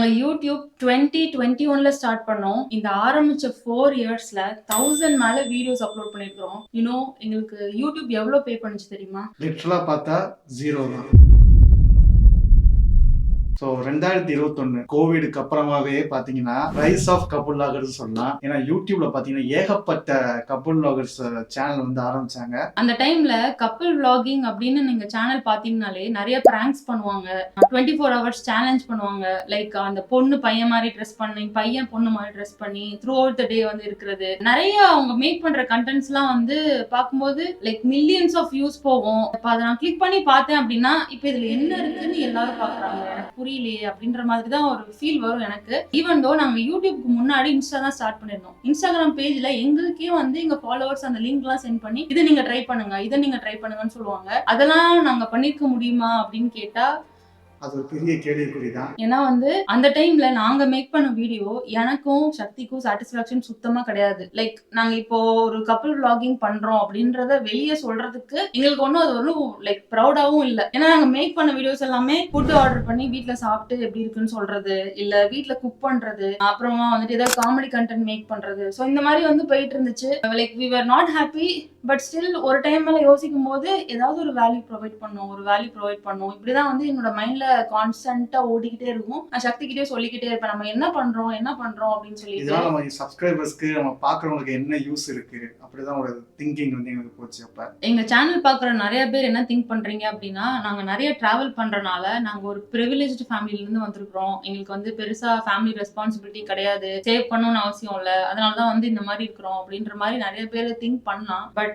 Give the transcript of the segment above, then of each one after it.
நாங்க YouTube 2021ல start பண்ணோம். இந்த ஆரம்பிச்ச 4 இயர்ஸ்ல 1000 மேல வீடியோஸ் அப்லோட் பண்ணிருக்கிறோம். எங்களுக்கு யூடியூப் எவ்வளவு பே பண்ணுச்சு தெரியுமா? லிட்டரலா பார்த்தா 0 தான். ஸோ 2021 கோவிடுக்கு அப்புறமாவே பார்த்தீங்கன்னா ரைஸ் ஆஃப் கப்புள் வ்ளாகர்ஸ் சொல்லலாம். ஏன்னா யூடியூப்ல பார்த்தீங்கன்னா ஏகப்பட்ட கப்புள் வ்ளாகர்ஸ் சேனல் வந்து ஆரம்பிச்சாங்க. அந்த டைம்ல கப்புள் vlogging அப்படின்னு நீங்க சேனல் பாத்தீங்கன்னாலே நிறைய பிராங்க்ஸ் பண்ணுவாங்க. 24 ஹவர்ஸ் சேலஞ்ச் பண்ணுவாங்க. லைக் அந்த பொண்ணு பையன் மாதிரி ட்ரெஸ் பண்ணி, பையன் பொண்ணு மாதிரி ட்ரெஸ் பண்ணி த்ரூ அவுட் த டே வந்து இருக்கிறது. நிறைய அவங்க மேக் பண்ற கண்டென்ட்ஸ் எல்லாம் வந்து பார்க்கும்போது லைக் மில்லியன்ஸ் ஆஃப் வியூஸ் போகும். இப்ப அதை நான் கிளிக் பண்ணி பார்த்தேன் அப்படின்னா இப்ப இதுல என்ன இருக்குன்னு எல்லாரும் பாக்குறாங்க, எனக்கு புரியலையே அப்படின்ற மாதிரி தான் ஒரு ஃபீல் வரும் எனக்கு. ஈவன் தோ நாங்க யூடியூப்க்கு முன்னாடி இன்ஸ்டா தான் ஸ்டார்ட் பண்ணிருந்தோம். இன்ஸ்டாகிராம் பேஜ்ல எங்களுக்கே வந்து எங்க ஃபாலோவர்ஸ் அந்த லிங்க் எல்லாம் சென்ட் பண்ணி இதை நீங்க ட்ரை பண்ணுங்க, இதை நீங்க ட்ரை பண்ணுங்கன்னு சொல்லுவாங்க. அதெல்லாம் நாங்க பண்ணிருக்க முடியுமா அப்படின்னு கேட்டா அது ஒரு பெரிய கேள்விக்குறி தான். ஏன்னா வந்து அந்த டைம்ல நாங்க மேக் பண்ண வீடியோ எனக்கும் சக்திக்கும் சாட்டிஸ்பாக்சன் சுத்தமா கிடையாது. லைக் நாங்க இப்போ ஒரு கப்புள் vlogging பண்றோம் அப்படின்றத வெளியே சொல்றதுக்கு எங்களுக்கு ஒன்றும் அது ஒன்றும் லைக் ப்ரௌடாவும் இல்லை. ஏன்னா நாங்க மேக் பண்ண வீடியோஸ் எல்லாமே ஃபுட் ஆர்டர் பண்ணி வீட்டுல சாப்பிட்டு எப்படி இருக்குன்னு சொல்றது, இல்ல வீட்டுல குக் பண்றது, அப்புறமா வந்துட்டு ஏதாவது காமெடி கண்டென்ட் மேக் பண்றது. ஸோ இந்த மாதிரி வந்து போயிட்டு இருந்துச்சு. Like we were not happy. But still ஒரு டைம் மேல யோசிக்கும் போது ஏதாவது ஒரு வேல்யூ ப்ரொவைட் பண்ணும் இப்படிதான் வந்து என்னோட மைண்ட்ல கான்ஸ்டன்ட்டா ஓடிக்கிட்டே இருக்கும். நான் சக்தி கிட்டே சொல்லிக்கிட்டே இருப்பேன், நம்ம என்ன பண்றோம் அப்படின்னு சொல்லி. இதனால நம்ம சப்ஸ்கிரைபர்ஸ்க்கு நம்ம பாக்குறவங்களுக்கு என்ன யூஸ் இருக்கு அப்படிதான் ஒரு திங்கிங் வந்து எங்களுக்கு போச்சு. அப்ப எங்க சேனல் பாக்குற நிறைய பேர் என்ன திங்க் பண்றீங்க அப்படின்னா, நாங்க நிறைய டிராவல் பண்றனால நாங்க ஒரு பிரிவிலேஜ்டு ஃபேமிலில இருந்து வந்திருக்கிறோம், எங்களுக்கு வந்து பெருசா ஃபேமிலி ரெஸ்பான்சிபிலிட்டி கிடையாது, சேவ் பண்ணணும்னு அவசியம் இல்லை, அதனாலதான் வந்து இந்த மாதிரி இருக்கிறோம் அப்படின்ற மாதிரி நிறைய பேர் திங்க் பண்ணலாம். பட்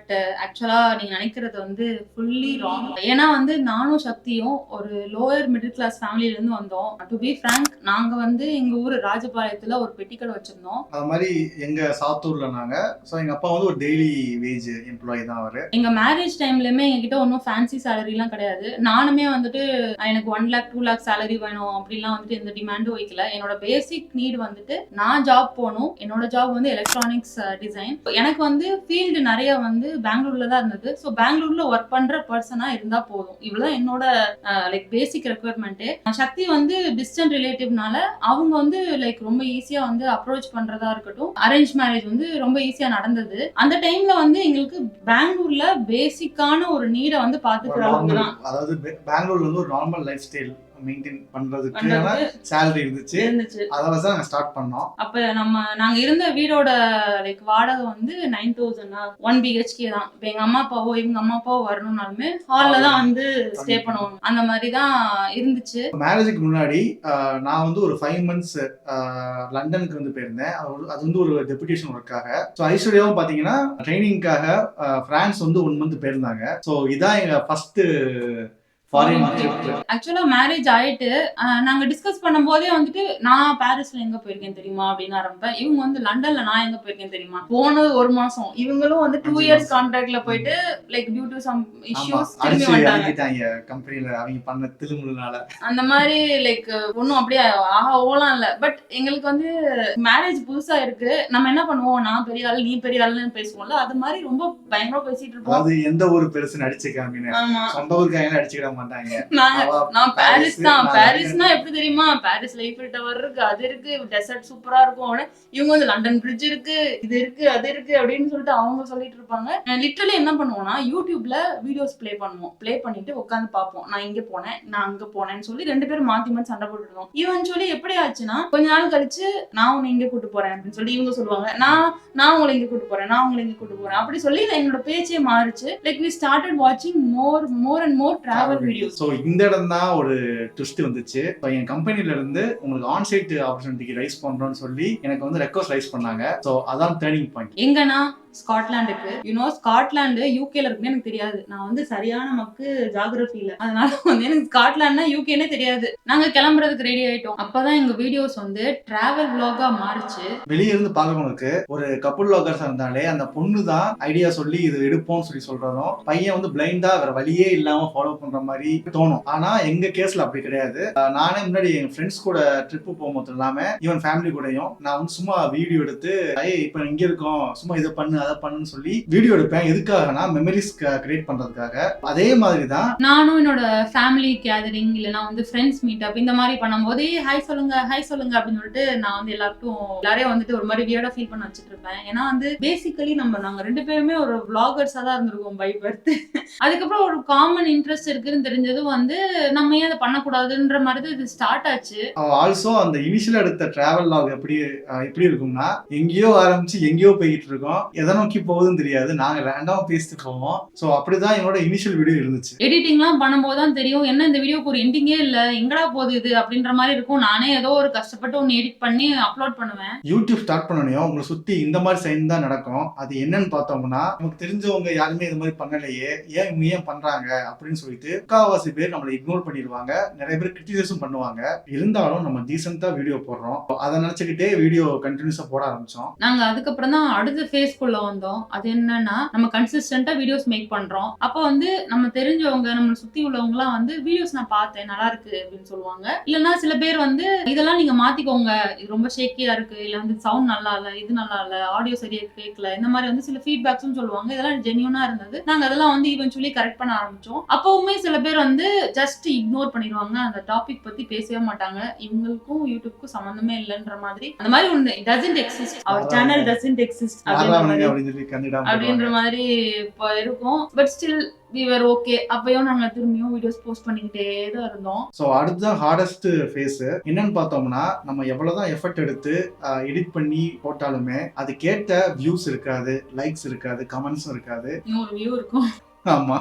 ஆக்சுவலா நீங்க நினைக்கிறது வந்து ஃபுல்லி ராங். ஏன்னா வந்து நானும் சக்தியும் ஒரு லோயர் மிடில் கிளாஸ் ஃபேமிலில இருந்து வந்தோம். டு பி ஃப்ராங்க், நாங்க வந்து எங்க ஊர் ராஜபாளையத்துல ஒரு பெட்டி கடை வச்சிருந்தோம். அது மாதிரி எங்க சாத்தூர்ல நாங்க எங்க அப்பா வந்து ஒரு டெய்லி வேஜ் எம்ப்ளாயி தான் அவரு. எங்க மேரேஜ் டைம்லயுமே எங்ககிட்ட ஒன்றும் ஃபேன்சி சேலரி எல்லாம் கிடையாது. நானுமே வந்துட்டு எனக்கு 1 lakh 2 lakh சேலரி வேணும் அப்படிலாம் வந்துட்டு எந்த டிமாண்டும் வைக்கல. என்னோட பேசிக் நீட் வந்துட்டு நான் ஜாப் போகணும். என்னோட ஜாப் வந்து எலக்ட்ரானிக்ஸ் டிசைன். எனக்கு வந்து ஃபீல்டு நிறைய வந்து பெங்களூர்ல தான் இருந்தது. ஸோ பெங்களூர்ல ஒர்க் பண்ற பர்சனா இருந்தா போதும், இவ்வளவுதான் என்னோட லைக் பேசிக் ரெக்குயர்மெண்ட். சக்தி வந்து டிஸ்டன்ட் ரிலேட்டிவ்னால அவங்க வந்து லைக் ரொம்ப ஈஸியா வந்து அப்ரோச் பண்றதா இருக்கட்டும், அரேஞ்ச் மேரேஜ் வந்து ரொம்ப ஈஸியா நடந்தது. அந்த டைம்ல வந்து எங்களுக்கு பெங்களூர்ல பேசிக்கான ஒரு நீட வந்து பாத்துக்கிற அளவுக்கு தான். அதாவது பெங்களூர்ல வந்து ஒரு நார்மல் லைஃப் ஸ்டைல் மெயின்டைன் பண்றதுக்கான salary இருந்துச்சு. அத வச்சு நாங்க ஸ்டார்ட் பண்ணோம். அப்ப நாங்க இருந்த வீடோட லைக் வாடகை வந்து 9000 1 BHK தான். இப்ப எங்க அம்மா அப்பாவோ இவங்க அம்மா அப்பாவோ வரணும்னாலுமே ஹால்ல தான் வந்து ஸ்டே பண்ணுவாங்க. அந்த மாதிரி தான் இருந்துச்சு. மேரேஜுக்கு முன்னாடி நான் வந்து ஒரு 5 months லண்டனுக்கு வந்து போயிருந்தேன். அது வந்து ஒரு டெபுடேஷன் ஒர்க்காக. ஸோ ஐஸ்வர்யாவும் பாத்தீங்கன்னா ட்ரைனிங்காக பிரான்ஸ் வந்து 1 month போயிருந்தாங்க. ஸோ இதான் எங்க ஃபர்ஸ்ட் ஃபாரின் ட்ரிப். ஆக்சுவலா மேரேஜ் ஆயிட்டு நாங்க டிஸ்கஸ் பண்ணும் போதே வந்துட்டு நான் பாரிஸ்ல எங்க போயிருக்கேன் தெரியுமா அப்படின்னு ஆரம்பிப்பேன். இவங்க வந்து லண்டன்ல நான் எங்க போயிருக்கேன் தெரியுமா. போனது 1 மாசம், இவங்களும் வந்து 2 years கான்ட்ராக்ட்ல போயிட்டு like due to some issues திரும்பி வந்தாங்க கம்பெனில அவங்க பண்ண திருமுறனால. அந்த மாதிரி லைக் ஒன்னும் அப்படியே ஓலாம் இல்ல. பட் எங்களுக்கு வந்து மேரேஜ் புதுசா இருக்கு, நம்ம என்ன பண்ணுவோம், நான் பெரிய ஆள் நீ பெரிய ஆளுன்னு பேசுவோம்ல, அது மாதிரி ரொம்ப பயங்கரமா பேசிட்டு இருப்போம். அது எந்த ஒரு பெருசு நடிச்சுக்காம சொந்த ஊருக்காக நடிச்சுக்கிட மாட்டாங்க. நான் பாரிஸ் தான். பாரிஸ்னா எப்படி தெரியுமா, பாரிஸ் லைஃபில் டவர் இருக்கு, அது இருக்கு, டெசர்ட் சூப்பரா இருக்கும். இவங்க வந்து லண்டன் பிரிட்ஜ் இருக்கு, இது இருக்கு, அது இருக்கு அப்படின்னு சொல்லிட்டு அவங்க சொல்லிட்டு இருப்பாங்க. லிட்டரலி என்ன பண்ணுவோம்னா யூடியூப்ல வீடியோஸ் பிளே பண்ணுவோம். பிளே பண்ணிட்டு உட்காந்து பார்ப்போம், நான் இங்க போனேன் நான் அங்க போனேன்னு சொல்லி 2 பேரும் மாத்தி மாத்தி சண்டை போட்டுருந்தோம். ஈவென்ச்சுவலி எப்படி ஆச்சுன்னா கொஞ்ச நாள் கழிச்சு நான் உன்னை இங்க கூட்டு போறேன் அப்படின்னு சொல்லி இவங்க சொல்லுவாங்க, நான் உங்களை இங்க கூட்டு போறேன், நான் உங்களை இங்க கூட்டு போறேன் அப்படி சொல்லி என்னோட பேச்சே மாறிச்சு. Like we started watching more and more travel videos. So இந்த இடம் தான் ஒரு ட்விஸ்ட் வந்துச்சு. என் கம்பெனில இருந்து உங்களுக்கு ஆன்சைட் ஆப்பர்ச்சுனிட்டிக்கு ரைஸ் பண்றோம்னு சொல்லி எனக்கு வந்து ரெக்வஸ்ட் ரைஸ் பண்ணாங்க. ஸோ அதான் டர்னிங் பாயிண்ட். எங்கன்னா ஸ்காட்லாண்டுக்கு. ஸ்காட்லாண்டு யூகேல இருக்குன்னு எனக்கு தெரியாது. நான் வந்து சரியான மக்கு ஜியோகிராஃபில, அதனால வந்து எனக்கு ஸ்காட்லாண்ட்னா யூகேனே தெரியாது. நாங்க கிளம்புறதுக்கு ரெடி ஆயிட்டோம். அப்பதான் எங்க வீடியோஸ் வந்து டிராவல் vlog-ஆ மாறிச்சு. வெளியே இருந்து பாக்குறவங்களுக்கு ஒரு கப்புள் vloggers இருந்தாலே அந்த பொண்ணு தான் ஐடியா சொல்லி இது எடுப்போம்னு சொல்லி சொல்றதும், பையன் வந்து பிளைண்டா வேற வழியே இல்லாம ஃபாலோ பண்ற மாதிரி தோணும். ஆனா எங்க கேஸ்ல அப்படி கிடையாது. நானே முன்னாடி எங்க ஃப்ரெண்ட்ஸ் கூட ட்ரிப் போகும்போது இல்லாம ஈவன் ஃபேமிலி கூடயும் நான் வந்து சும்மா வீடியோ எடுத்து இப்ப இங்க இருக்கோம் சும்மா இதை பண்ணு அதை பண்ணுன்னு சொல்லி வீடியோ எடுப்பேன். எதுக்காகனா மெமரிஸ் கிரியேட் பண்றதுக்காக. அதே மாதிரி தான் நானும் என்னோட ஃபேமிலி கேதரிங் இல்லைன்னா வந்து ஃப்ரெண்ட்ஸ் மீட்டப் இந்த மாதிரி பண்ணும்போது ஹாய் சொல்லுங்க அப்படின்னு சொல்லிட்டு நான் வந்து எல்லாரையும் வந்துட்டு ஒரு மாதிரி வியர்டா ஃபீல் பண்ண வச்சுட்டு இருப்பேன். ஏன்னா வந்து பேசிக்கலி நாங்க 2 பேருமே ஒரு vloggers-ஆ தான் இருந்திருக்கோம் பை பர்த். அதுக்கப்புறம் ஒரு காமன் இன்ட்ரெஸ்ட் இருக்குன்னு தெரிஞ்சதும் வந்து நம்ம ஏன் அதை பண்ணக்கூடாதுன்ற மாதிரி தான் இது ஸ்டார்ட் ஆச்சு. ஆல்சோ அந்த இனிஷியலா எடுத்த டிராவல் லாக் எப்படி இருக்கும்னா, எங்கேயோ ஆரம்பிச்சு எங்கேயோ போய்கிட்டு இருக்கோம். எதை நோக்கி போகுதுன்னு தெரியாது. நாங்க ரேண்டமா பேசிட்டு போவோம். ஸோ அப்படிதான் என்னோட இனிஷியல் வீடியோ இருந்துச்சு. எடிட்டிங்லாம் பண்ணும்போது தான் தெரியும் என்ன இந்த வீடியோக்கு ஒரு எண்டிங்கே இல்ல, எங்கடா போகுது இது அப்படின்ற மாதிரி இருக்கும். நானே ஏதோ ஒரு கஷ்டப்பட்டு ஒன்று எடிட் பண்ணி அப்லோட் பண்ணுவேன். யூடியூப் ஸ்டார்ட் பண்ணனையும் உங்களை சுத்தி இந்த மாதிரி சைன் தான் நடக்கும். அது என்னன்னு பார்த்தோம்னா, நமக்கு தெரிஞ்சவங்க யாருமே இது மாதிரி பண்ணலையே, ஏன் பண்றாங்க அப்படின்னு சொல்லிட்டு முக்காவாசி பேர் நம்மளை இக்னோர் பண்ணிடுவாங்க. நிறைய பேர் கிரிட்டிசைஸும் பண்ணுவாங்க. இருந்தாலும் நம்ம டீசெண்டா வீடியோ போடுறோம். அதை நினைச்சுக்கிட்டே வீடியோ கண்டினியூஸா போட ஆரம்பிச்சோம். நாங்க அதுக்கப்புறம் தான் அடுத்த ஃபேஸ்க்குள்ள வந்தோம். அது என்னன்னா, நம்ம கன்சிஸ்டன்டா வீடியோஸ் மேக் பண்றோம். அப்ப வந்து நம்ம தெரிஞ்சவங்க நம்மளை சுத்தி உள்ளவங்க எல்லாம் வந்து வீடியோஸ் நான் பார்த்தேன் நல்லா இருக்கு அப்படின்னு சொல்லுவாங்க. இல்லைன்னா சில பேர் வந்து இதெல்லாம் நீங்க மாத்திக்கோங்க, இது ரொம்ப ஷேக்கியா இருக்கு, இல்ல வந்து சவுண்ட் நல்லா இல்ல, இது நல்லா இல்ல, ஆடியோ சரியா கேட்கல, இந்த மாதிரி வந்து சில ஃபீட்பேக்ஸும் சொல்லுவாங்க. இதெல்லாம் ஜென்யூனா இருந்தது. நாங்க அதெல்லாம் வந்து ஈவென்ச்சுவலி கரெக்ட் பண்ண ஆரம்பிச்சோம். அப்பவுமே சில பேர் வந்து ஜஸ்ட் இக்னோர் பண்ணிடுவாங்க. அந்த டாபிக் பத்தி பேசவே மாட்டாங்க. இவங்களுக்கும் யூடியூப்க்கும் சம்பந்தமே இல்லைன்ற மாதிரி அந்த மாதிரி ஒண்ணு டசன்ட் எக்ஸிஸ்ட், அவர் சேனல் டசன்ட் எக்ஸிஸ்ட் அப்படின்ற மாதிரி இருக்கும். But still we were okay. அப்பயும் நாங்க திரும்பியும் வீடியோஸ் போஸ்ட் பண்ணிக்கிட்டே தான் இருந்தோம். ஸோ அடுத்ததான் ஹார்டஸ்ட் ஃபேஸ் என்னன்னு பார்த்தோம்னா, நம்ம எவ்வளவுதான் எஃபர்ட் எடுத்து எடிட் பண்ணி போட்டாலுமே அது கேட்ட வியூஸ் இருக்காது, லைக்ஸ் இருக்காது, கமெண்ட்ஸும் இருக்காது. ஒரு வியூ இருக்கும். ஆமா.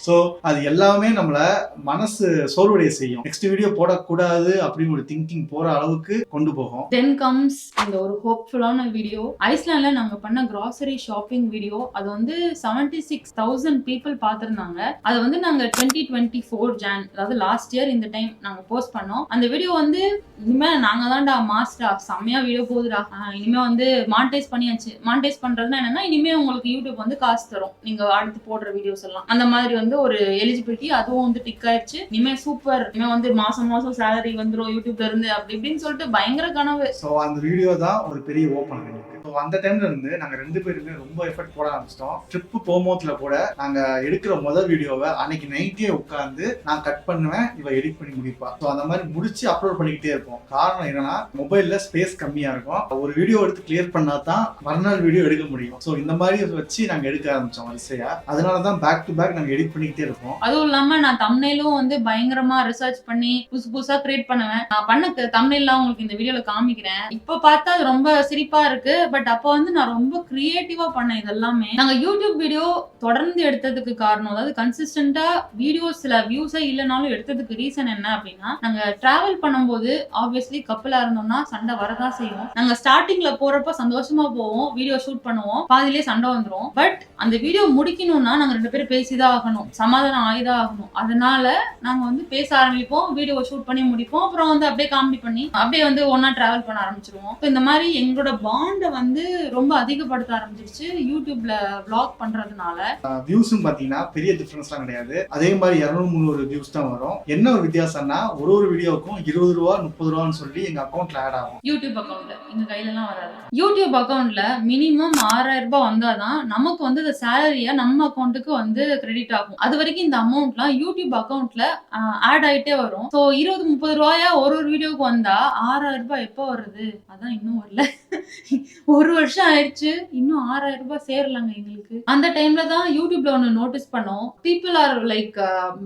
ஸோ அது எல்லாமே நம்மள மனசு சோர்வடைய செய்யும். நெக்ஸ்ட் வீடியோ போடக்கூடாது அப்படின்னு ஒரு திங்கிங் போற அளவுக்கு கொண்டு போகும். தென் கம்ஸ் அந்த ஒரு ஹோப்ஃபுல்லான வீடியோ. ஐஸ்லாண்ட்ல நாங்க பண்ண கிராசரி ஷாப்பிங் வீடியோ. அது வந்து 76,000 பீப்புள் பார்த்திருந்தாங்க. அது வந்து நாங்க 2024 ஜான், அதாவது லாஸ்ட் இயர் இந்த டைம் நாங்க போஸ்ட் பண்ணோம். அந்த வீடியோ வந்து இனிமே நாங்க தான்டா மாஸ்டரா, செம்மையா வீடியோ போகுதுடா, இனிமே வந்து மானிடைஸ் பண்ணியாச்சு. மானிடைஸ் பண்றதுன்னா என்னன்னா, இனிமே உங்களுக்கு யூடியூப் வந்து காசு தரும் நீங்க அடுத்து போடுற வீடியோஸ் எல்லாம். அந்த மாதிரி வந்து ஒரு எலிஜிபிலிட்டி அதுவும் வந்து டிக் ஆயிடுச்சு. இனிமே சூப்பர், இனிமே வந்து மாசம் சேலரி வந்துரும் யூடியூப்ல இருந்து அப்படி இப்படின்னு சொல்லிட்டு பயங்கர கனவு. ஸோ அந்த வீடியோ தான் ஒரு பெரிய ஓப்பன் எங்களுக்கு. ஸோ அந்த டைம்ல இருந்து நாங்க 2 பேருமே ரொம்ப எஃபர்ட் போட ஆரம்பிச்சிட்டோம். ட்ரிப் போகும்போதுல கூட நாங்க எடுக்கிற முதல் வீடியோவை அன்னைக்கு நைட்டே உட்காந்து நான் கட் பண்ணுவேன், இவ எடிட் பண்ணி முடிப்பா. ஸோ அந்த மாதிரி முடிச்சு அப்லோட் பண்ணிக்கிட்டே இருப்போம். காரணம் என்னன்னா, மொபைல்ல ஸ்பேஸ் கம்மியா இருக்கும். ஒரு வீடியோ எடுத்து கிளியர் பண்ணா தான் மறுநாள் வீடியோ எடுக்க முடியும். ஸோ இந்த மாதிரி வச்சு நாங்க எடுக்க ஆரம்பிச்சோம் வரிசையா. அதனால தான் பேக் டு பேக் நாங்க எடிட் பண்ணிக்கிட்டே இருப்போம். அதுவும் இல்லாம நான் தம்ப்நெயிலும் வந்து பயங்கரமா ரிசர்ச் பண்ணி புதுசா கிரியேட் பண்ணுவேன். நான் பண்ண தம்ப்நெயில்லாம் உங்களுக்கு இந்த வீடியோல காமிக்கிறேன். இப்ப பார்த்தா அது ரொம்ப சிரிப்பா இருக்கு. பட் அப்ப வந்து நான் ரொம்ப கிரியேட்டிவா பண்ணேன் இதெல்லாமே. நாங்க யூடியூப் வீடியோ தொடர்ந்து எடுத்ததுக்கு காரணம், அதாவது கன்சிஸ்டன்டா வீடியோஸ் சில வியூஸே இல்லைனாலும் எடுத்ததுக்கு ரீசன் என்ன அப்படின்னா, நாங்க டிராவல் பண்ணும்போது ஆப்வியஸ்லி கப்பலா இருந்தோம்னா சண்டை வரதான் செய்யும். நாங்க ஸ்டார்டிங்ல போறப்ப சந்தோஷமா போவோம், வீடியோ ஷூட் பண்ணுவோம், பாதியிலே சண்டை வந்துரும். பட் அந்த வீடியோ முடிக்கணும்னா நாங்க 2 பேரும் பேசிதான் ஆகணும், சமாதானம் ஆகிதான் ஆகணும். அதனால நாங்க வந்து பேச ஆரம்பிப்போம், வீடியோ ஷூட் பண்ணி முடிப்போம், அப்புறம் வந்து அப்படியே காமெடி பண்ணி அப்படியே வந்து ஒன்னா டிராவல் பண்ண ஆரம்பிச்சிருவோம். இந்த மாதிரி எங்களோட பாண்டை வந்து ரொம்ப அதிகப்படுத்த ஆரம்பிச்சிருச்சு யூடியூப்ல vlog பண்றதுனால. வியூஸும் பாத்தீங்கன்னா பெரிய டிஃபரன்ஸ்லாம் கிடையாது. அதே மாதிரி 200-300 வியூஸ் தான் வரும். என்ன ஒரு வித்தியாசம்னா, ஒரு வீடியோக்கும் 20 ரூபா 30 ரூபான்னு சொல்லி எங்க அக்கௌண்ட்ல ஆட் ஆகும். யூடியூப் அக்கௌண்ட்ல எங்க கையில எல்லாம் வராது. யூடியூப் அக்கௌண்ட்ல மினிமம் 6,000 ரூபாய் வந்தாதான் நமக்கு வந்து அந்த சேலரியா நம்ம அக்கௌண்ட்டுக்கு வந்து கிரெடிட் ஆகும். அது வரைக்கும் இந்த அமௌண்ட்லாம் யூடியூப் அக்கௌண்ட்ல ஆட் ஆயிட்டே வரும். ஸோ 20-30 ரூபாயா ஒரு வீடியோக்கு வந்தா 6,000 ரூபாய் எப்போ வருது? அதான் இன்னும் வரல. 1 வருஷம் ஆயிடுச்சு, இன்னும் 6,000 ரூபாய் சேரலங்க எங்களுக்கு. அந்த டைம்ல தான் யூடியூப்ல ஒன்னு நோட்டீஸ் பண்ணோம். People are like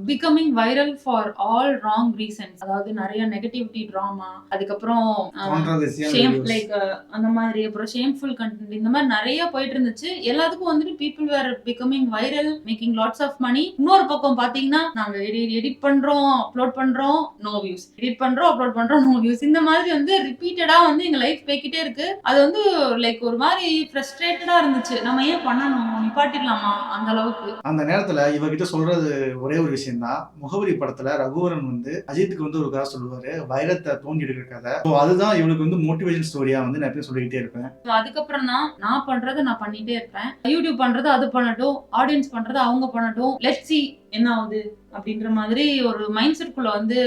becoming viral for all wrong reasons. அதாவது நிறைய நெகட்டிவிட்டி டிராமா, அதுக்கப்புறம் லைக் அந்த மாதிரி, அப்புறம் ஷேம்ஃபுல் கண்டென்ட், இந்த மாதிரி நிறைய போயிட்டு இருந்துச்சு. எல்லாத்துக்கும் வந்துட்டு people were becoming viral, making lots of money. இன்னொரு பக்கம் பாத்தீங்கன்னா, நாங்க எடிட் பண்றோம், அப்லோட் பண்றோம், நோ வியூஸ், எடிட் பண்றோம், அப்லோட் பண்றோம், நோ வியூஸ். இந்த மாதிரி வந்து ரிப்பீட்டடா வந்து எங்க லைஃப் போய்கிட்டே இருக்கு. அது வந்து லைக் ஒரு மாதிரி ஃப்ரஸ்ட்ரேட்டடா இருந்துச்சு. நம்ம ஏன் பண்ணணும், நிப்பாட்டிடலாமா அந்த அளவுக்கு. அந்த நேரத்துல இவகிட்ட சொல்றது ஒரே ஒரு விஷயம் தான். முகவரி படத்துல ரகுவரன் வந்து அஜித்துக்கு வந்து ஒரு கதை சொல்லுவாரு, வைரத்தை தோண்டி எடுக்கிற கதை. அதுதான் இவனுக்கு வந்து மோட்டிவேஷன் ஸ்டோரியா வந்து நான் எப்பயும் சொல்லிக்கிட்டே இருப்பேன். அதுக்கப்புறம் தான் நான் பண்றதை நான் பண்ணிட்டே இருப்பேன். யூடியூப் பண்றது அது பண்ணட்டும், ஆடியன்ஸ் பண்றது அவங்க பண்ணட்டும், லெட்ஸ் see என்ன ஆகுது அப்படின்ற மாதிரி ஒரு மைண்ட் செட்குள்ள வந்து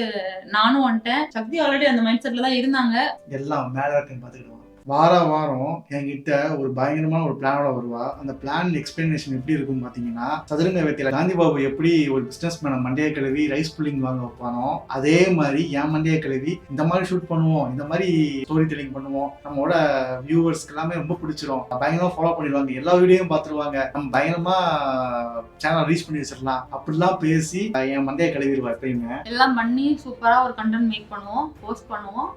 நானும் வந்துட்டேன். சக்தி ஆல்ரெடி அந்த மைண்ட் செட்ல தான் இருந்தாங்க. எல்லாம் மேல இருக்குன்னு பாத்துக்கிடுவோம். வாரம் என்கிட்ட ஒரு பயங்கரமான ஒரு பிளானோட வருவா. அந்த பிளான் எக்ஸ்பிளனேஷன் எப்படி இருக்கும் பார்த்தீங்கன்னா, சதுரங்க வேட்டையில காந்தி பாபு எப்படி ஒரு பிசினஸ் மேன மண்டைய கழுவி ரைஸ் புல்லிங் வாங்க வைப்பானோ, அதே மாதிரி என் மண்டைய கழுவி இந்த மாதிரி ஷூட் பண்ணுவோம், இந்த மாதிரி ஸ்டோரி டெல்லிங் பண்ணுவோம், நம்மளோட வியூவர்ஸ்க்கு எல்லாமே ரொம்ப பிடிச்சிரும், பயங்கரமா ஃபாலோ பண்ணிடுவாங்க, எல்லா வீடியோவும் பார்த்துருவாங்க, நம்ம பயங்கரமா சேனல் ரீச் பண்ணி வச்சிடலாம் அப்படிலாம் பேசி என் மண்டைய கழுவிடுவா. எப்பயுமே எல்லாம் பண்ணி சூப்பரா ஒரு கண்டென்ட் மேக் பண்ணுவோம், போஸ்ட் பண்ணுவோம்,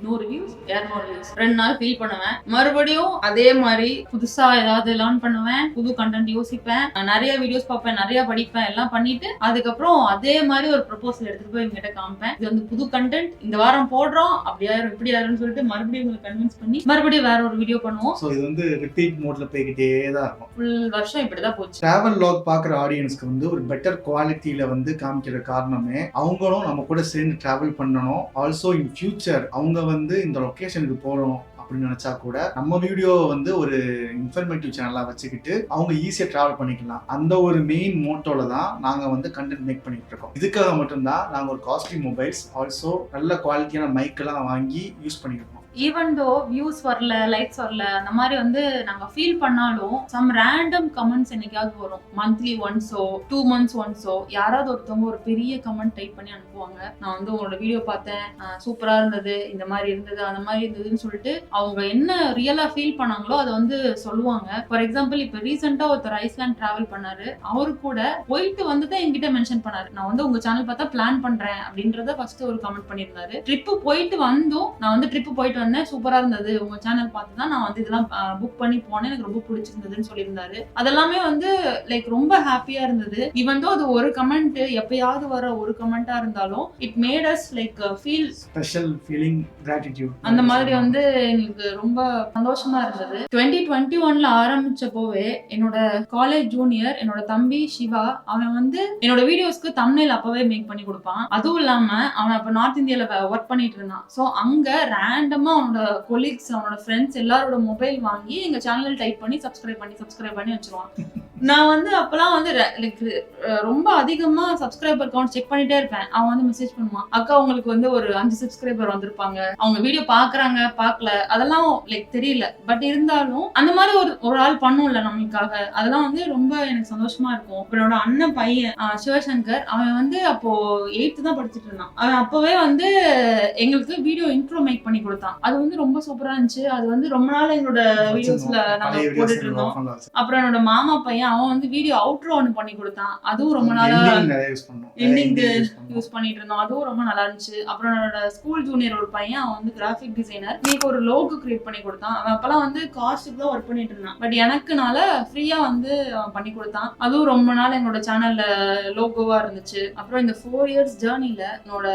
100 வியூஸ் 200 வியூஸ் 2 நாள் ஃபீல் பண்ணுவேன். மறுபடியும் அதே மாதிரி புதுசா ஏதாவது லேர்ன் பண்ணுவேன், புது கண்டென்ட் யோசிப்பேன், நிறைய வீடியோஸ் பார்ப்பேன், நிறைய படிப்பேன், எல்லாம் பண்ணிட்டு அதுக்கப்புறம் அதே மாதிரி ஒரு ப்ரொபோசல் எடுத்துட்டு போய் இவங்ககிட்ட காமிப்பேன். இது வந்து புது கண்டென்ட் இந்த வாரம் போடுறோம், அப்படியாயிரும் இப்படியாருன்னு சொல்லிட்டு மறுபடியும் உங்களுக்கு கன்வின்ஸ் பண்ணி மறுபடியும் வேற ஒரு வீடியோ பண்ணுவோம். ஸோ இது வந்து ரிப்பீட் மோட்ல போய்கிட்டே தான் இருக்கும். ஃபுல் வருஷம் இப்படிதான் போச்சு. டிராவல் வ்ளாக் பார்க்குற ஆடியன்ஸ்க்கு வந்து ஒரு பெட்டர் குவாலிட்டியில வந்து காமிக்கிற காரணமே அவங்களும் நம்ம கூட சேர்ந்து டிராவல் பண்ணணும். ஆல்சோ இன் ஃபியூச்சர் அவங்க வந்து இந்த லொகேஷனுக்கு போறோம் அப்படின்னு நினைச்சா கூட நம்ம வீடியோவை வந்து ஒரு இன்ஃபர்மேட்டிவ் சேனலா வச்சுக்கிட்டு அவங்க ஈஸியா டிராவல் பண்ணிக்கலாம். அந்த ஒரு மெயின் மோட்டோல தான் நாங்க வந்து கண்டென்ட் மேக் பண்ணிட்டு இருக்கோம். இதுக்காக மட்டும்தான் நாங்க ஒரு காஸ்ட்லி மொபைல்ஸ், ஆல்சோ நல்ல குவாலிட்டியான மைக் எல்லாம் வாங்கி யூஸ் பண்ணிருக்கோம். ஈவன் தோ வியூஸ் வரல, லைக்ஸ் வரல, அந்த மாதிரி வந்து நாங்க ஃபீல் பண்ணாலும் சம் ரேண்டம் கமெண்ட்ஸ் என்னைக்காவது வரும். மந்த்லி ஒன்ஸோ 2 months ஒன்ஸோ யாராவது ஒருத்தவங்க ஒரு பெரிய கமெண்ட் டைப் பண்ணி அனுப்புவாங்க. நான் வந்து உங்களோட வீடியோ பார்த்தேன், சூப்பரா இருந்தது, இந்த மாதிரி இருந்தது, அந்த மாதிரி இருந்ததுன்னு சொல்லிட்டு அவங்க என்ன ரியலா ஃபீல் பண்ணாங்களோ அதை வந்து சொல்லுவாங்க. ஃபார் எக்ஸாம்பிள் இப்ப ரீசெண்டா ஒருத்தர் ஐஸ்லாண்ட் டிராவல் பண்ணாரு. அவரு கூட போயிட்டு வந்து என்கிட்ட மென்ஷன் பண்ணாரு, நான் வந்து உங்க சேனல் பார்த்தா பிளான் பண்றேன் அப்படின்றத ஃபர்ஸ்ட் ஒரு கமெண்ட் பண்ணியிருந்தாரு. ட்ரிப்பு போயிட்டு வந்தோம், நான் வந்து ட்ரிப்பு போயிட்டு சூப்பரா இருந்தது, உங்க சேனல் பார்த்து தான் நான் வந்து இதெல்லாம் புக் பண்ணி போனேன், எனக்கு ரொம்ப பிடிச்சிருந்ததுன்னு சொல்லியிருந்தாரு. அதெல்லாமே வந்து லைக் ரொம்ப ஹாப்பியா இருந்தது. ஈவன் தோ அது ஒரு கமெண்ட், எப்பயாவது வர ஒரு கமெண்டா இருந்தாலும் it made us like feel special feeling, gratitude. அந்த மாதிரி வந்து எங்களுக்கு ரொம்ப சந்தோஷமா இருந்தது. 2021ல ஆரம்பிச்சப்போவே என்னோட காலேஜ் ஜூனியர் என்னோட தம்பி சிவா, அவன் வந்து என்னோட வீடியோஸ்க்கு தம்ப்நெயில் அப்பவே மேக் பண்ணி கொடுப்பான். அதுவும் இல்லாம அவன் அப்ப நார்த் இந்தியால ஒர்க் பண்ணிட்டு இருந்தான். சோ அங்க ரேண்டமா அவனோட கொலீக்ஸ், அவனோட ஃப்ரெண்ட்ஸ் எல்லாரோட மொபைல் வாங்கி எங்க சேனல் டைப் பண்ணி சப்ஸ்கிரைப் பண்ணி வச்சிருவான். நான் வந்து அப்பெல்லாம் வந்து ரொம்ப அதிகமா சப்ஸ்கிரைபர் கவுண்ட் செக் பண்ணிட்டே இருப்பேன். அவன் வந்து மெசேஜ் பண்ணுவான், அக்கா உங்களுக்கு வந்து ஒரு 5 சப்ஸ்கிரைபர் வந்திருப்பாங்க, அவங்க வீடியோ பாக்குறாங்க பாக்கல அதெல்லாம் லைக் தெரியல, பட் இருந்தாலும் அந்த மாதிரி ஒரு ஆள் பண்ணும்ல நமக்காக, அதெல்லாம் வந்து ரொம்ப எனக்கு சந்தோஷமா இருக்கும். என்னோட அண்ணன் பையன் சிவசங்கர், அவன் வந்து அப்போ 8th தான் படிச்சுட்டு இருந்தான். அவன் அப்பவே வந்து எங்களுக்கு வீடியோ இன்ட்ரோ மேக் பண்ணி கொடுத்தான். அது வந்து ரொம்ப சூப்பரா இருந்துச்சு. அது வந்து ரொம்ப நாள் எங்களோட வீடியோஸ்ல நாங்க போட்டுட்டு இருந்தோம். அப்புறம் என்னோட மாமா பையன், அவன் வந்து வீடியோ அவுட்ரோ ஒன்னு பண்ணி கொடுத்தான். அதுவும் ரொம்ப நாளா எண்டிங் யூஸ் பண்ணிட்டு இருந்தோம். அதுவும் ரொம்ப நல்லா இருந்துச்சு. அப்புறம் என்னோட ஸ்கூல் ஜூனியர் ஒரு பையன், அவன் வந்து கிராஃபிக் டிசைனர், எனக்கு ஒரு லோகோ கிரியேட் பண்ணி கொடுத்தான். அவன் அப்பெல்லாம் வந்து காஸ்ட்டுக்கு தான் ஒர்க் பண்ணிட்டு இருந்தான், பட் எனக்குனால ஃப்ரீயா வந்து அவன் பண்ணி கொடுத்தான். அதுவும் ரொம்ப நாள் எங்களோட சேனல்ல லோகோவா இருந்துச்சு. அப்புறம் இந்த 4 years ஜேர்னில என்னோட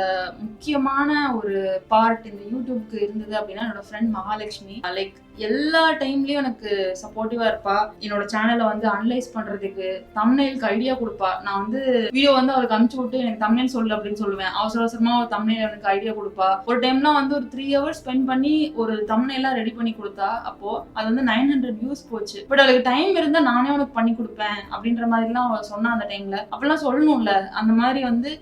முக்கியமான ஒரு பார்ட் இந்த யூடியூப்க்கு இருந்தது அப்படின்னா என்னோட ஃப்ரெண்ட் மகாலட்சுமி. லைக் எல்லா டைம்லயும் எனக்கு சப்போர்ட்டிவா இருப்பா. என்னோட சேனலை வந்து அனலைஸ் பண்றதுக்கு, தம்ப்நெயிலுக்கு ஐடியா கொடுப்பா. நான் வந்து வீடியோ வந்து அவளுக்கு அனுப்பிச்சு விட்டு எனக்கு தம்ப்நெயில் சொல்லு அப்படின்னு சொல்லுவேன். அவசர அவசரமா ஒரு தம்ப்நெயில் எனக்கு ஐடியா கொடுப்பா. ஒரு டைம்லாம் வந்து ஒரு 3 hours ஸ்பெண்ட் பண்ணி ஒரு தம்ப்நெயிலா ரெடி பண்ணி கொடுத்தா. அப்போ அது வந்து 900 வியூஸ் போச்சு. பட் அவளுக்கு டைம் இருந்தா நானே உனக்கு பண்ணி கொடுப்பேன் அப்படின்ற மாதிரிலாம் அவ சொன்னா. அந்த டைம்ல அப்பெல்லாம் சொல்லணும்ல. அந்த மாதிரி வந்து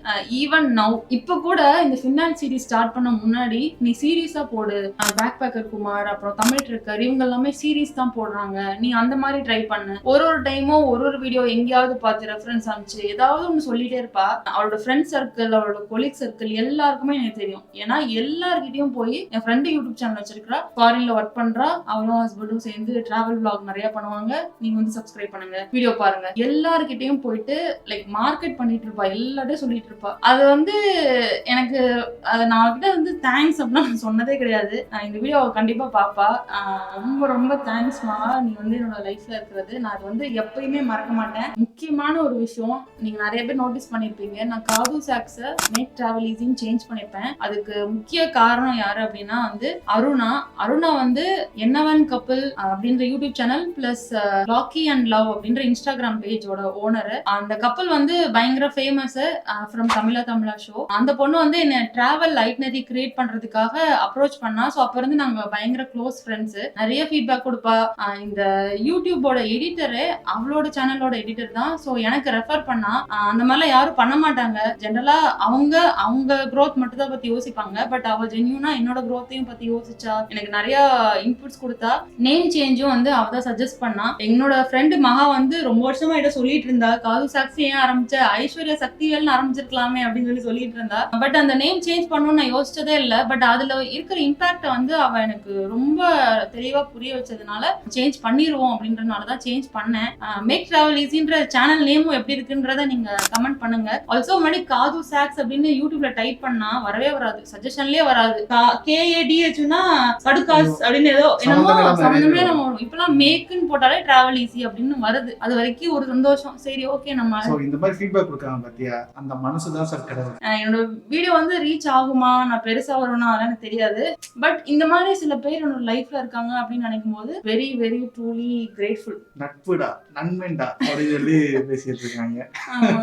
ஈவன் நவ் இப்ப கூட இந்த ஃபினான்ஸ் சீரிஸ் ஸ்டார்ட் பண்ண முன்னாடி நீ சீரியஸா போடு, பேக் பேக்கர் குமார் அப்புறம் தமிழ் ட்ரிக்கர் இவங்க எல்லாமே சீரிஸ் தான் போடுறாங்க, நீ அந்த மாதிரி ட்ரை பண்ணு. ஒரு டைமும் ஒரு வீடியோ எங்கேயாவது பார்த்து ரெஃபரன்ஸ் அனுப்பிச்சு ஏதாவது ஒன்று சொல்லிட்டே இருப்பா. அவளோட ஃப்ரெண்ட் சர்க்கிள், அவளோட கொலீக் சர்க்கிள் எல்லாருக்குமே எனக்கு தெரியும். ஏன்னா எல்லார்கிட்டயும் போய் என் ஃப்ரெண்டு யூடியூப் சேனல் வச்சிருக்கா, ஃபாரின்ல ஒர்க் பண்றா, அவளும் ஹஸ்பண்டும் சேர்ந்து டிராவல் விளாக் நிறைய பண்ணுவாங்க, நீங்க வந்து சப்ஸ்கிரைப் பண்ணுங்க, வீடியோ பாருங்க, எல்லார்கிட்டயும் போயிட்டு லைக் மார்க்கெட் பண்ணிட்டு இருப்பா, எல்லாத்தையும் சொல்லிட்டு இருப்பா. அது வந்து எனக்கு நான் அவகிட்ட வந்து தேங்க்ஸ் அப்படின்னா நான் சொன்னதே கிடையாது. இந்த வீடியோ கண்டிப்பா பாப்பா. ரொம்ப ரொம்ப தேங்க்ஸ் மகா, நீ வந்து என்னோட லைஃப்ல இருக்கிறது. நான் அது வந்து எப்பயுமே மறக்க மாட்டேன். முக்கியமான ஒரு விஷயம், நீங்க நிறைய பேர் நோட்டீஸ் பண்ணிருப்பீங்க, நான் காது சாக்ஸை மேக் டிராவல் ஈஸின்னு சேஞ்ச் பண்ணிருப்பேன். அதுக்கு முக்கிய காரணம் யாரு அப்படின்னா வந்து அருணா வந்து என்னவன் கப்பிள் அப்படின்ற YouTube channel plus lucky and love அப்படின்ற இன்ஸ்டாகிராம் பேஜோட ஓனர். அந்த கப்பல் வந்து பயங்கர ஃபேமஸ் ஃப்ரம் தமிழா ஷோ. அந்த பொண்ணு வந்து என்ன டிராவல் ஐட்னரி கிரியேட் பண்றதுக்காக அப்ரோச் பண்ணா. ஸோ அப்ப இருந்து நாங்க பயங்கர க்ளோஸ் ஃப்ரெண்ட்ஸ். நிறைய ஃபீட்பேக் கொடுப்பா. இந்த யூடியூபோட எடிட்டரு அவ அவளோட சேனலோட எடிட்டர் தான். ஸோ எனக்கு ரெஃபர் பண்ணா அந்த மாதிரிலாம் யாரும் பண்ண மாட்டாங்க. ஜென்ரலா அவங்க க்ரோத் மட்டும் தான் பத்தி யோசிப்பாங்க. பட் அவ ஜென்யூனா என்னோட க்ரோத்தையும் பத்தி யோசிச்சா, எனக்கு நிறைய இன்புட்ஸ் கொடுத்தா. நேம் சேஞ்சும் வந்து அவ தான் சஜஸ்ட் பண்ணா. என்னோட ஃப்ரெண்டு மகா வந்து ரொம்ப வருஷமா கிட்ட சொல்லிட்டு இருந்தா, காது சாக்ஸி ஏன் ஆரம்பிச்ச, ஐஸ்வர்யா சக்திவேல்னு ஆரம்பிச்சிருக்கலாமே அப்படின்னு சொல்லிட்டு இருந்தா. பட் அந்த நேம் சேஞ்ச் பண்ணணும்னு நான் யோசிச்சதே இல்லை. பட் அதுல இருக்கிற இம்பாக்ட வந்து அவ எனக்கு ரொம்ப தெளிவா புரிய வச்சதுனால சேஞ்ச் பண்ணிடுவோம் அப்படின்றதுனாலதான் சேஞ்ச் பண்ணேன். மேக் டிராவல் ஈஸின்ற சேனல் நேமும் எப்படி இருக்குன்றத நீங்க கமெண்ட் பண்ணுங்க. ஆல்சோ முன்னாடி காது சாக்ஸ் அப்படின்னு யூடியூப்ல டைப் பண்ணா வரவே வராது, சஜஷன்லயே வராது. KADHனா கடுகாஸ் அப்படின்னு ஏதோ என்னமோ சம்பந்தமே நம்ம இப்பெல்லாம் மேக்குன்னு போட்டாலே டிராவல் ஈஸி அப்படின்னு வருது. அது வரைக்கும் ஒரு சந்தோஷம். சரி ஓகே நம்ம இந்த மாதிரி ஃபீட்பேக் கொடுக்காம பாத்தியா, அந்த மனசு தான் சார் கடவுள். என்னோட வீடியோ வந்து ரீச் ஆகுமா, நான் பெருசா வரும்னா அதெல்லாம் எனக்கு தெரியாது. பட் இந்த மாதிரி சில பேர் என்னோட லைஃப்ல இருக்காங்க அப்படின்னு நினைக்கும் போது வெரி வெரி ட்ரூலி கிரேட்ஃபுல். நட்புடா நன்மைண்டா அப்படின்னு சொல்லி பேசிட்டு இருக்காங்க.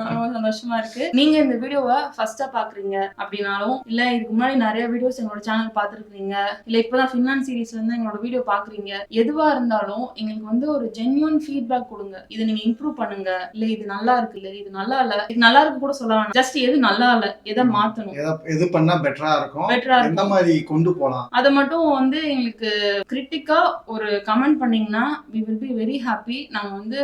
ரொம்ப சந்தோஷமா இருக்கு. நீங்க இந்த வீடியோவை ஃபர்ஸ்டா பாக்குறீங்க அப்படின்னாலும், இல்ல இதுக்கு முன்னாடி நிறைய வீடியோஸ் எங்களோட சேனல் பாத்துருக்கீங்க, இல்ல இப்பதான் ஃபினான்ஸ் சீரிஸ்ல இருந்து எங்களோட வீடியோ பாக்குறீங்க, எதுவா இருந்தாலும் எங்களுக்கு வந்து ஒரு ஜென்யூன் ஃபீட்பேக் கொடுங்க. இதை நீங்க இம்ப்ரூவ் பண்ணுங்க, இல்ல இது நல்லா இருக்கு, இல்ல இது நல்லா இல்ல, இது நல்லா இருக்கு கூட சொல்ல வேணாம், ஜஸ்ட் எது நல்லா இல்ல, எதை மாத்தணும், எது பண்ணா பெட்டரா இருக்கும், எந்த மாதிரி கொண்டு போலாம், அதை மட்டும் வந்து எங்களுக்கு கிரிட்டிக்கா ஒரு கமெண்ட் பண்ணீங்கன்னா we will be very happy. நாங்க வந்து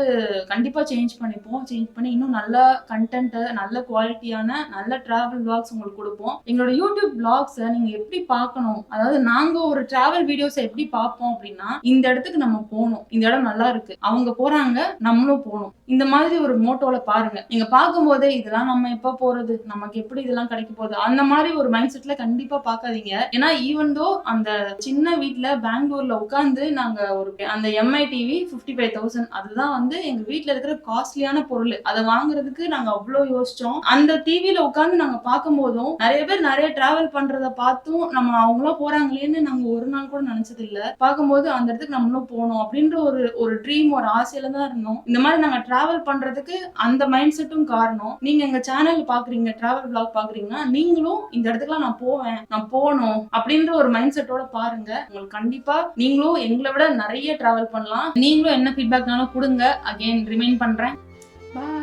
கண்டிப்பா சேஞ்ச் பண்ணிப்போம். சேஞ்ச் பண்ணி இன்னும் நல்ல கண்டென்ட், நல்ல குவாலிட்டியான நல்ல டிராவல் vlogs உங்களுக்கு கொடுப்போம். எங்களோட யூடியூப் vlogs நீங்க எப்படி பார்க்கணும், அதாவது நாங்க ஒரு டிராவல் வீடியோஸ் எப்படி பார்ப்போம் அப்படின்னா, இந்த இடத்துக்கு நம்ம போகணும், இந்த இடம் நல்லா இருக்கு, அவங்க போறாங்க நம்மளும் போகணும், இந்த மாதிரி ஒரு மோட்டோல பாருங்க. நீங்க பார்க்கும் போதே இதெல்லாம் நம்ம எப்ப போறது, நமக்கு எப்படி இதெல்லாம் கிடைக்க போகுது, அந்த மாதிரி ஒரு மைண்ட் செட்ல கண்டிப்பா பார்க்காதீங்க. ஏன்னா ஈவன் தோ அந்த சின்ன வீட்டுல பெங்களூர்ல உட்காந்து நாங்க ஒரு அந்த MI TV 55,000 அதுதான் வந்து எங்க வீட்டுல இருக்கிற காஸ்ட்லியான பொருள். அதை வாங்குறதுக்கு நாங்க அவ்வளவு யோசிச்சோம். அந்த டிவில உட்காந்து நாங்க பார்க்கும் போதும் நிறைய பேர் நிறைய டிராவல் பண்றத பார்த்தும் நம்ம அவங்களாம் போறாங்களேன்னு நாங்க ஒரு நாள் கூட நினைச்சது இல்ல. பார்க்கும்போது அந்த இடத்துக்கு நம்மளும் போகணும் அப்படின்ற ஒரு ட்ரீம், ஒரு ஆசையில தான் இருந்தோம். இந்த மாதிரி நாங்க டிராவல் பண்றதுக்கு அந்த மைண்ட் செட்டும் காரணம். நீங்க எங்க சேனல் பாக்குறீங்க, டிராவல் vlog பாக்குறீங்கன்னா, நீங்களும் இந்த இடத்துக்குலாம் நான் போவேன், நான் போகணும் அப்படின்ற ஒரு மைண்ட் செட்டோட பாருங்க. உங்களுக்கு கண்டிப்பா நீங்களும் எங்களை விட நிறைய டிராவல் பண்ணலாம். நீங்களும் என்ன ஃபீட்பேக்னாலும் கொடுங்க. அகைன் ரிமைண்ட் பண்றேன். பாய்.